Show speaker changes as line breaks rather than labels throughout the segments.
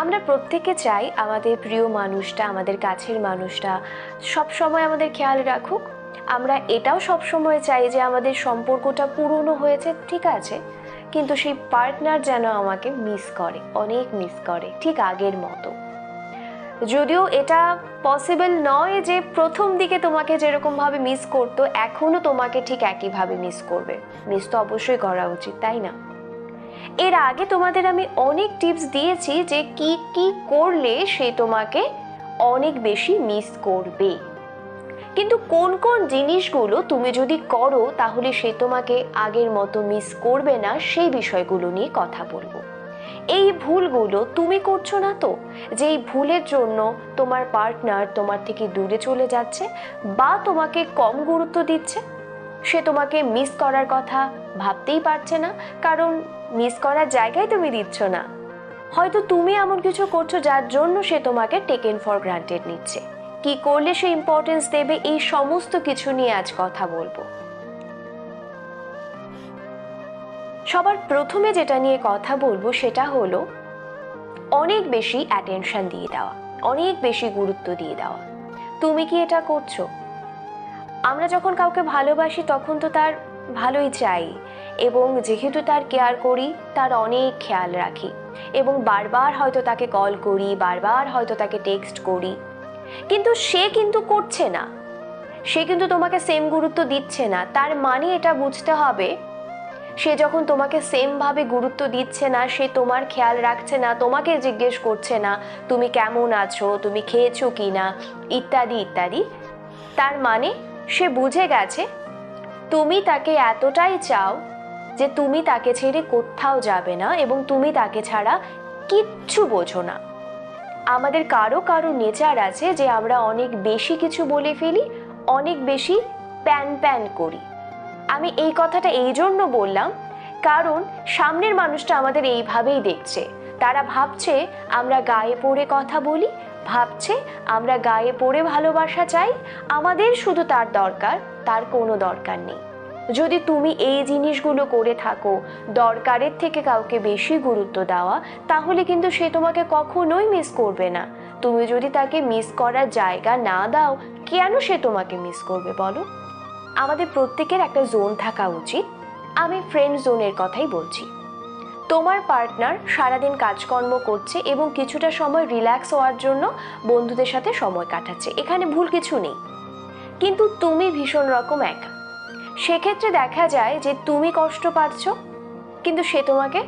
আমরা প্রত্যেকে চাই আমাদের প্রিয় মানুষটা, আমাদের কাছের মানুষটা সব সময় আমাদের খেয়াল রাখুক। আমরা এটাও সব সময় চাই যে আমাদের সম্পর্কটা পুরনো হয়েছে, ঠিক আছে, কিন্তু সেই পার্টনার যেন আমাকে মিস করে, অনেক মিস করে, ঠিক আগের মতো। যদিও এটা পসিবল নয় যে প্রথম দিকে তোমাকে যেরকমভাবে মিস করতো এখনো তোমাকে ঠিক একইভাবে মিস করবে। মিস তো অবশ্যই করা উচিত, তাই না? এর আগে তোমাদের আমি অনেক টিপস দিয়েছি যে কি কি করলে সে তোমাকে অনেক বেশি মিস করবে, কিন্তু কোন কোন জিনিসগুলো তুমি যদি করো তাহলে সে তোমাকে আগের মতো মিস করবে না, সেই বিষয়গুলো নিয়ে কথা বলবো। এই ভুলগুলো তুমি করছো না তো, যে এই ভুলের জন্য তোমার পার্টনার তোমার থেকে দূরে চলে যাচ্ছে বা তোমাকে কম গুরুত্ব দিচ্ছে? সে তোমাকে মিস করার কথা ভাবতেই পারছে না, কারণ মিস করার জায়গায় তুমি দিচ্ছ না। হয়তো তুমি এমন কিছু করছো যার জন্য সে তোমাকে টেকেন ফর গ্রান্টেড নিচ্ছে। কি করলে সে ইম্পর্টেন্স দেবে, এই সমস্ত কিছু নিয়ে আজ কথা বলবো। সবার প্রথমে যেটা নিয়ে কথা বলবো সেটা হলো অনেক বেশি অ্যাটেনশন দিয়ে দেওয়া, অনেক বেশি গুরুত্ব দিয়ে দেওয়া। তুমি কি এটা করছো? আমরা যখন কাউকে ভালোবাসি তখন তো তার ভালোই চাই, এবং যেহেতু তার কেয়ার করি তার অনেক খেয়াল রাখি, এবং বারবার হয়তো তাকে কল করি, বারবার হয়তো তাকে টেক্সট করি, কিন্তু সে কিন্তু করছে না, সে কিন্তু তোমাকে সেম গুরুত্ব দিচ্ছে না। তার মানে এটা বুঝতে হবে, সে যখন তোমাকে সেম ভাবে গুরুত্ব দিচ্ছে না, সে তোমার খেয়াল রাখছে না, তোমাকে জিজ্ঞেস করছে না তুমি কেমন আছো, তুমি খেয়েছো কি না, ইত্যাদি ইত্যাদি, তার মানে সে বুঝে গেছে তুমি তাকে এতটাই চাও যে তুমি তাকে ছেড়ে কোথাও যাবে না, এবং তুমি তাকে ছাড়া কিচ্ছু বোঝো না। আমাদের কারো কারো নেচার আছে যে আমরা অনেক বেশি কিছু বলে ফেলি, অনেক বেশি প্যান প্যান করি। আমি এই কথাটা এই জন্য বললাম কারণ সামনের মানুষটা আমাদের এইভাবেই দেখছে। তারা ভাবছে আমরা গায়ে পড়ে কথা বলি, ভাবছে আমরা গায়ে পড়ে ভালোবাসা চাই, আমাদের শুধু তার দরকার, তার কোনো দরকার নেই। যদি তুমি এই জিনিসগুলো করে থাকো, দরকারের থেকে কাউকে বেশি গুরুত্ব দেওয়া, তাহলে কিন্তু সে তোমাকে কখনোই মিস করবে না। তুমি যদি তাকে মিস করার জায়গা না দাও, কেন সে তোমাকে মিস করবে বলো? আমাদের প্রত্যেকের একটা জোন থাকা উচিত। আমি ফ্রেন্ড জোনের কথাই বলছি। তোমার পার্টনার সারাদিন কাজকর্ম করছে এবং কিছুটা সময় রিল্যাক্স হওয়ার জন্য বন্ধুদের সাথে সময় কাটাচ্ছে, এখানে ভুল কিছু নেই, কিন্তু তুমি ভীষণ রকম একা। সেক্ষেত্রে দেখা যায় যে তুমি কষ্ট পাচ্ছ, কিন্তু সে তোমাকে,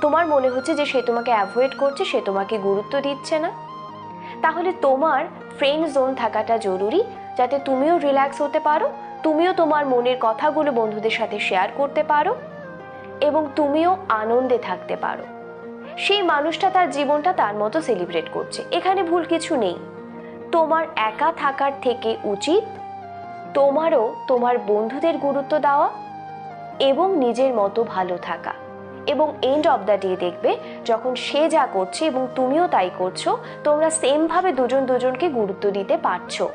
তোমার মনে হচ্ছে যে সে তোমাকে অ্যাভয়েড করছে, সে তোমাকে গুরুত্ব দিচ্ছে না। তাহলে তোমার ফ্রেন্ড জোন থাকাটা জরুরি, যাতে তুমিও রিল্যাক্স হতে পারো, তুমিও তোমার মনের কথাগুলো বন্ধুদের সাথে শেয়ার করতে পারো, এবং তুমিও আনন্দে থাকতে পারো। সেই মানুষটা তার জীবনটা তার মতো সেলিব্রেট করছে, এখানে ভুল কিছু নেই। তোমার একা থাকার থেকে উচিত তোমারও তোমার বন্ধুদের গুরুত্ব দেওয়া এবং নিজের মতো ভালো থাকা। এবং এন্ড অফ দ্য ডে দেখবে যখন সে যা করছে এবং তুমিও তাই করছো, তোমরা সেম ভাবে দুজন দুজনকে গুরুত্ব দিতে পারছো।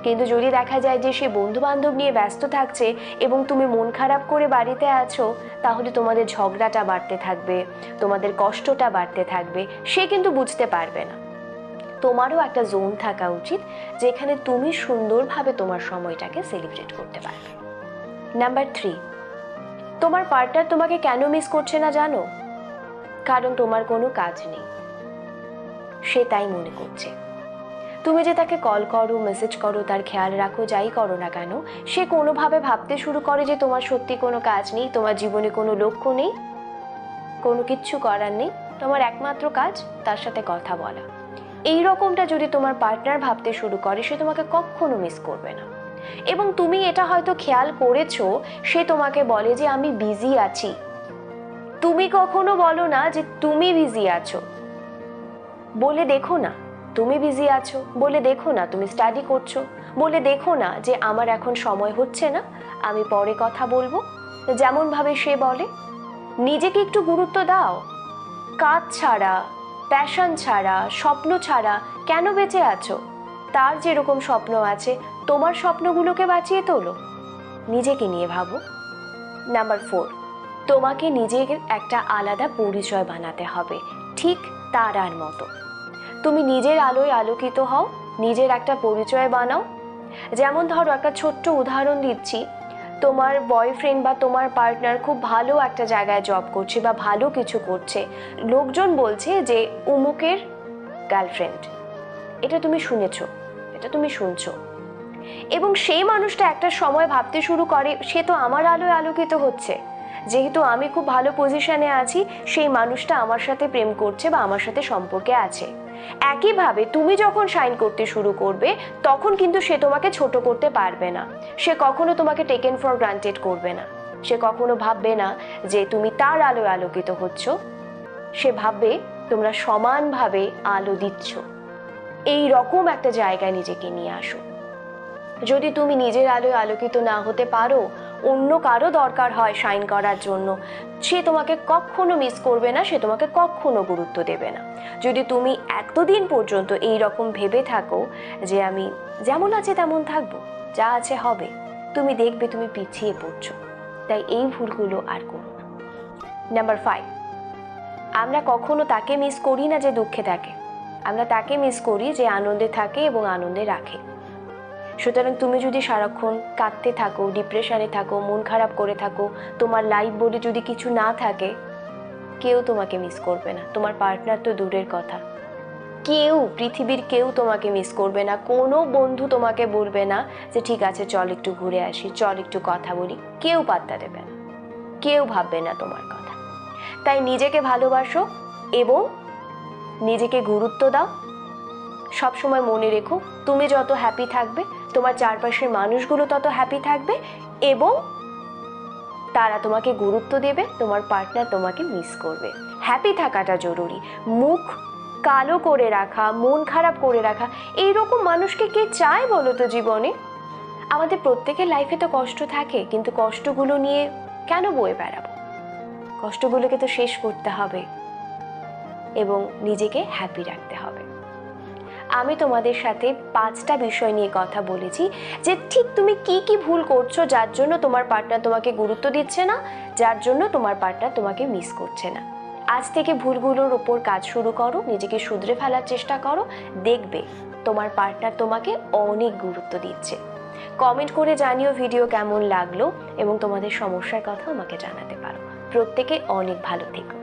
কিন্তু যদি দেখা যায় যে সে বন্ধু বান্ধব নিয়ে ব্যস্ত থাকছে এবং তুমি মন খারাপ করে বাড়িতে আছো, তাহলে তোমাদের ঝগড়াটা বাড়তে থাকবে, তোমাদের কষ্টটা বাড়তে থাকবে, সে কিন্তু বুঝতে পারবে না। তোমারও একটা জোন থাকা উচিত যেখানে তুমি সুন্দরভাবে তোমার সময়টাকে সেলিব্রেট করতে পারবে। নাম্বার 3, তোমার পার্টনার তোমাকে কেন মিস করছে না জানো? কারণ তোমার কোনো কাজ নেই, সে তাই মনে করছে। তুমি যে তাকে কল করো, মেসেজ করো, তার খেয়াল রাখো, যাই করো না কেন, সে কোনোভাবে ভাবতে শুরু করে যে তোমার সত্যি কোনো কাজ নেই, তোমার জীবনে কোনো লক্ষ্য নেই, কোনো কিচ্ছু করার নেই, তোমার একমাত্র কাজ তার সাথে কথা বলা। এই রকমটা যদি তোমার পার্টনার ভাবতে শুরু করে, সে তোমাকে কখনো মিস করবে না। এবং তুমি এটা হয়তো খেয়াল করেছো, সে তোমাকে বলে যে আমি বিজি আছি। তুমি কখনো বলো না যে তুমি বিজি আছো, বলে দেখো না তুমি বিজি আছো, বলে দেখো না তুমি স্টাডি করছো, বলে দেখো না যে আমার এখন সময় হচ্ছে না, আমি পরে কথা বলবো। যেমন ভাবে সে বলে, নিজেকে একটু গুরুত্ব দাও। কাজ ছাড়া, প্যাশন ছাড়া, স্বপ্ন ছাড়া কেন বেঁচে আছো? তার যেরকম স্বপ্ন আছে, তোমার স্বপ্নগুলোকে বাঁচিয়ে তোলো, নিজেকে নিয়ে ভাবো। নাম্বার 4, তোমাকে নিজের একটা আলাদা পরিচয় বানাতে হবে, ঠিক তারার মতো। তুমি নিজের আলোয় আলোকিত হও, নিজের একটা পরিচয় বানাও। যেমন ধরো, একটা ছোট্ট উদাহরণ দিচ্ছি, তোমার বয়ফ্রেন্ড বা তোমার পার্টনার খুব ভালো একটা জায়গায় জব করছে বা ভালো কিছু করছে, লোকজন বলছে যে উমুকের গার্লফ্রেন্ড, এটা তুমি শুনেছো, এটা তুমি শুনছো, এবং সেই মানুষটা একটা সময় ভাবতে শুরু করে সে তো আমার আলোয় আলোকিত হচ্ছে, যেহেতু আমি খুব ভালো পজিশনে আছি সেই মানুষটা আমার সাথে প্রেম করছে বা আমার সাথে সম্পর্কে আছে। একইভাবে তুমি যখন শাইন করতে শুরু করবে তখন কিন্তু সে তোমাকে ছোট করতে পারবে না, সে কখনো তোমাকে টেকেন ফর গ্রান্টেড করবে না, সে কখনো ভাববে না যে তুমি তার আলোয় আলোকিত হচ্ছ, সে ভাববে তোমরা সমানভাবে আলো দিচ্ছ। এই রকম একটা জায়গায় নিজেকে নিয়ে আসো। যদি তুমি নিজের আলোয় আলোকিত না হতে পারো, অন্য কারো দরকার হয় শাইন করার জন্য, সে তোমাকে কখনো মিস করবে না, সে তোমাকে কখনো গুরুত্ব দেবে না। যদি তুমি এতদিন পর্যন্ত এই রকম ভেবে থাকো যে আমি যেমন আছে তেমন থাকবো, যা আছে হবে, তুমি দেখবে তুমি পিছিয়ে পড়ছো। তাই এই ভুলগুলো আর করো না। নাম্বার 5, আমরা কখনো তাকে মিস করি না যে দুঃখে থাকে, আমরা তাকে মিস করি যে আনন্দে থাকে এবং আনন্দে রাখে। সুতরাং তুমি যদি সারাক্ষণ কাঁদতে থাকো, ডিপ্রেশনে থাকো, মন খারাপ করে থাকো, তোমার লাইফ বলে যদি কিছু না থাকে, কেউ তোমাকে মিস করবে না। তোমার পার্টনার তো দূরের কথা, কেউ, পৃথিবীর কেউ তোমাকে মিস করবে না। কোনো বন্ধু তোমাকে বলবে না যে ঠিক আছে চল একটু ঘুরে আসি, চল একটু কথা বলি, কেউ পাত্তা দেবে না, কেউ ভাববে না তোমার কথা। তাই নিজেকে ভালোবাসো এবং নিজেকে গুরুত্ব দাও। সবসময় মনে রেখো, তুমি যত হ্যাপি থাকবে তোমার চারপাশের মানুষগুলো তত হ্যাপি থাকবে এবং তারা তোমাকে গুরুত্ব দেবে, তোমার পার্টনার তোমাকে মিস করবে। হ্যাপি থাকাটা জরুরি। মুখ কালো করে রাখা, মন খারাপ করে রাখা, এইরকম মানুষকে কে চায় বলো তো জীবনে? আমাদের প্রত্যেকের লাইফে তো কষ্ট থাকে, কিন্তু কষ্টগুলো নিয়ে কেন বয়ে বেড়াবো? কষ্টগুলোকে তো শেষ করতে হবে এবং নিজেকে হ্যাপি রাখতে হবে। আমি তোমাদের সাথে 5টা বিষয় নিয়ে কথা বলেছি যে ঠিক তুমি কি কি ভুল করছো যার জন্য তোমার পার্টনার তোমাকে গুরুত্ব দিচ্ছে না, যার জন্য তোমার পার্টনার তোমাকে মিস করছে না। আজ থেকে ভুলগুলোর উপর কাজ শুরু করো, নিজেকে শুধরে ফেলার চেষ্টা করো, দেখবে তোমার পার্টনার তোমাকে অনেক গুরুত্ব দিচ্ছে। কমেন্ট করে জানিও ভিডিও কেমন লাগলো এবং তোমাদের সমস্যার কথা আমাকে জানাতে পারো। প্রত্যেকে অনেক ভালো থেকো।